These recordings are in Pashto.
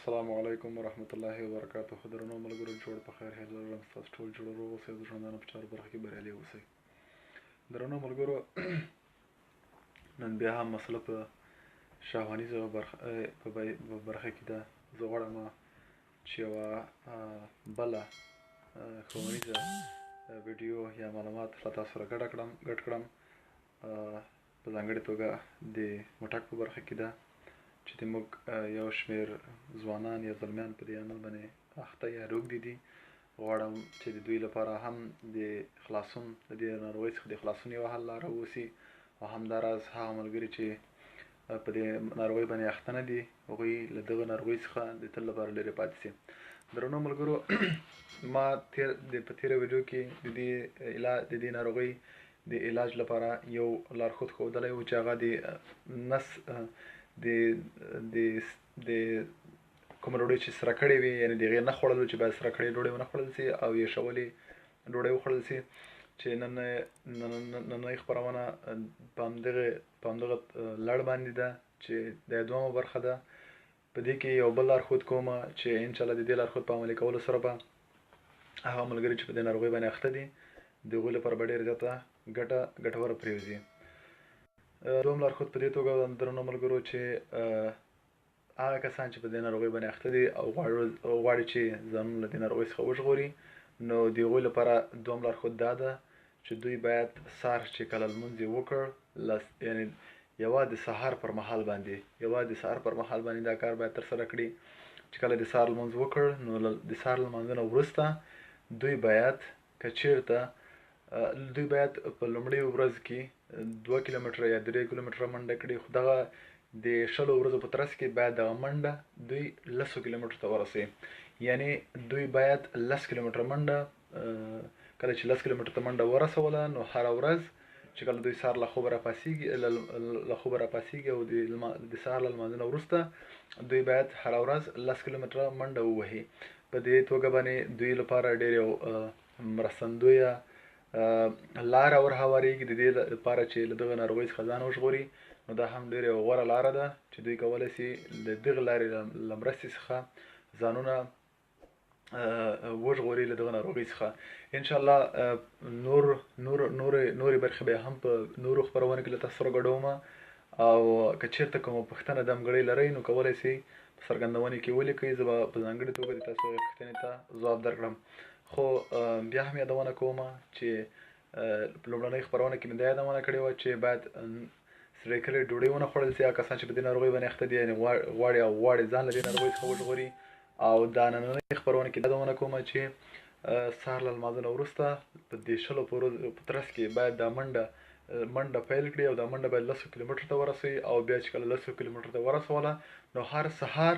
السلام علیکم ورحمت الله وبرکاته. درنو ملګرو جوړ په خیر هیله لرم ستاسو ټول جوړ روغ اوسئ، د ژوندانه په چارو برخه کې بریالي اوسئ. درنو ملګرو نن بیا هم مسله په شاهوانیزه په برخه کې ده. زه غواړم چې یوه بله ښوونیزه ویډیو یا معلومات له تاسو سره ګډ کړم. په ځانګړې توګه د موټک په برخه کې ده چې موږ یو شمېر ځوانان یا زلمیان په دې عمل باندې اخته یا روږدي دي. غواړم چې د دوی لپاره هم د خلاصون د دې ناروغۍ څخه د خلاصون یوه حل لاره واوسي، او همداراز هغه ملګري چې په دې ناروغۍ باندې اخته نه دي هغوی له دغه ناروغۍ څخه د تل لپاره لرې پاتې شي. درنو ملګرو ما په تېره ویډیو کې د دې ناروغۍ د علاج لپاره یو لارښود ښودلی و چې هغه د نس د کومه ډوډۍ چې سره کړې وي، یعنې د هغې نه خوړلو چې باید سره کړې ډوډۍ ونه خوړل شي او یخولې ډوډۍ وخوړل شي. چې نننۍ خپرونه په همدغه لړ باندې ده چې دا دویمه برخه ده. په دې کې یو بل لارښود کوم چې انشاءالله د دې لارښود په عملي کولو سره به هغه ملګري چې په دې ناروغۍ باندې اخته دي د هغوی لپاره به ډېره زیاته ګټوره پرېوځي. دویم لارښود په دې توګه درنو ملګرو چې هغه کسان چې په دې ناروغۍ باندې اخته دي او غواړي چې ځانونه له دې ناروغۍ څخه وژغوري، نو د هغوی لپاره دویم لارښود دا ده چې دوی باید سهار چې کله لمونځ یې وکړ، یعنې یوه د سهار پر مهال باندې دا کار باید ترسره کړي چې کله د سهار لمونځ وکړ نو د سهار لمانځه نه وروسته دوی باید په لومړۍ ورځ کې 2 کیلومتره یا 3 کیلومتره منډه کړي، خو دغه د 20 ورځو په ترڅ کې باید دغه منډه دوی 10 کیلومترو ته ورسوي. یعنې دوی باید 10 کیلومتره منډه، کله چې 10 کیلومترو ته منډه ورسوله نو هره ورځ چې کله دوی سهار له خوبه راپاڅېږي او د سهار له لمانځه نه وروسته دوی باید هره ورځ 10 کیلومتره منډه ووهي. په دې توګه باندې دوی لپاره ډېر یو مرستندویه لاره ورهواریږي د دې لپاره چې له دغه ناروغۍ څخه ځان وژغوري. نو دا هم ډېره یوه غوره لاره ده چې دوی کولی شي د دغه لارې له مرستې څخه ځانونه وژغوري له دغه ناروغۍ څخه. انشاءالله نورې برخې به هم په نورو خپرونو کې له تاسو سره ګډوم، او که چېرته کومه پوښتنه دمګړۍ لرئ نو کولی شئ په څرګندونې کې ولیکئ. زه به په ځانګړې توګه د تاسو هغې پوښتنې ته ځواب درکړم. خو بیا هم یادونه کوم چې په لومړنۍ خپرونه کې مې دا یادونه کړې وه چې باید سرې کړې ډوډۍ ونه خوړل شي. هغه کسان چې په دې ناروغۍ باندې اخته دي یعنې غواړي ځان له دې ناروغۍ څخه وژغوري. او دا نننۍ خپرونه کې دا یادونه کوم چې سهار له لمانځه نه وروسته په دې 20 په ترڅ کې باید دا منډه پیل کړي او دا منډه باید 10 کیلومترو ته ورسوي. او بیا چې کله 10 کیلومترو ته ورسوله نو هر سهار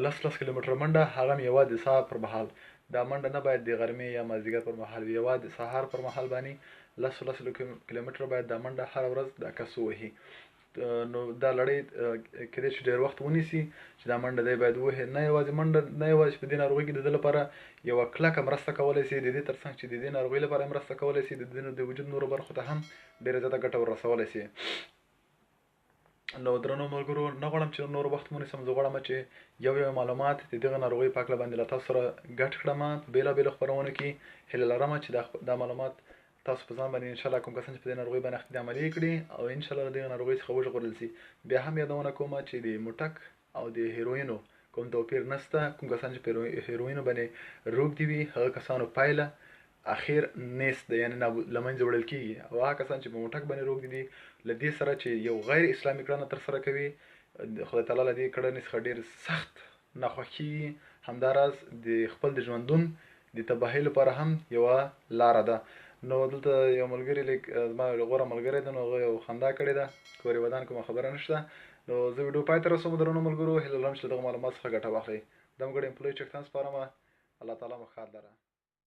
10 کیلومتره منډه، هغه هم یوه د سهار پر مهال. دا منډه نه باید د غرمې یا مازدیګر پر مهال وي، یوه د سهار پر مهال باندې 10 کیلومتره باید دا منډه هره ورځ دا کس ووهي. نو دا لړۍ کېدای شي ډېر وخت ونیسي چې دا منډه دی باید ووهي. نه یوازې منډه، نه یوازې په دې ناروغۍ کې د ده لپاره یوه کلکه مرسته کولی شي، د دې تر څنګ چې د دې ناروغۍ لپاره مرسته کولی شي، د وجود نورو برخو ته هم ډېره زیاته ګټه ور رسولی شي. نو درنو ملګرو نه غواړم چې نور وخت ونیسم، زه غواړم چې یو معلومات د دغه ناروغۍ په هکله باندې له تاسو سره ګډ کړم په بېلابېلو خپرونو کې. هیله لرم چې دا معلومات تاسو په ځان باندې انشاءالله کوم کسان چې په دې ناروغۍ باندې اخته دي عملي کړي او انشاءالله له دغه ناروغۍ څخه وژغورل شي. بیا هم یادونه کوم چې د موټک او د هیروینو کوم توپیر نشته. کوم کسان چې په هیروینو باندې روږدي وي هغه کسانو پایله اخیر نیست ده، یعنې له منځه وړل کېږي. او هغه کسان چې په موټک باندې روږدي دي له دې سره چې یو غیر اسلامي کړنه ترسره کوي، خدای تعالی له دې کړنې څخه ډېر سخت ناخوښي، همداراز د خپل د ژوندون د تباهۍ لپاره هم یوه لاره ده. نو دلته یو ملګري زما غوره ملګری ده، نو هغه یو خندا کړې ده، کورې ودان کومه خبره نشته. نو زه ویډیو پای ته رسوم. درنو ملګرو هیله لرم چې له دغه معلومات څخه ګټه واخلئ. دمګړی امپلوي چکتان سپارم. الله تعالی مو ښاد لره.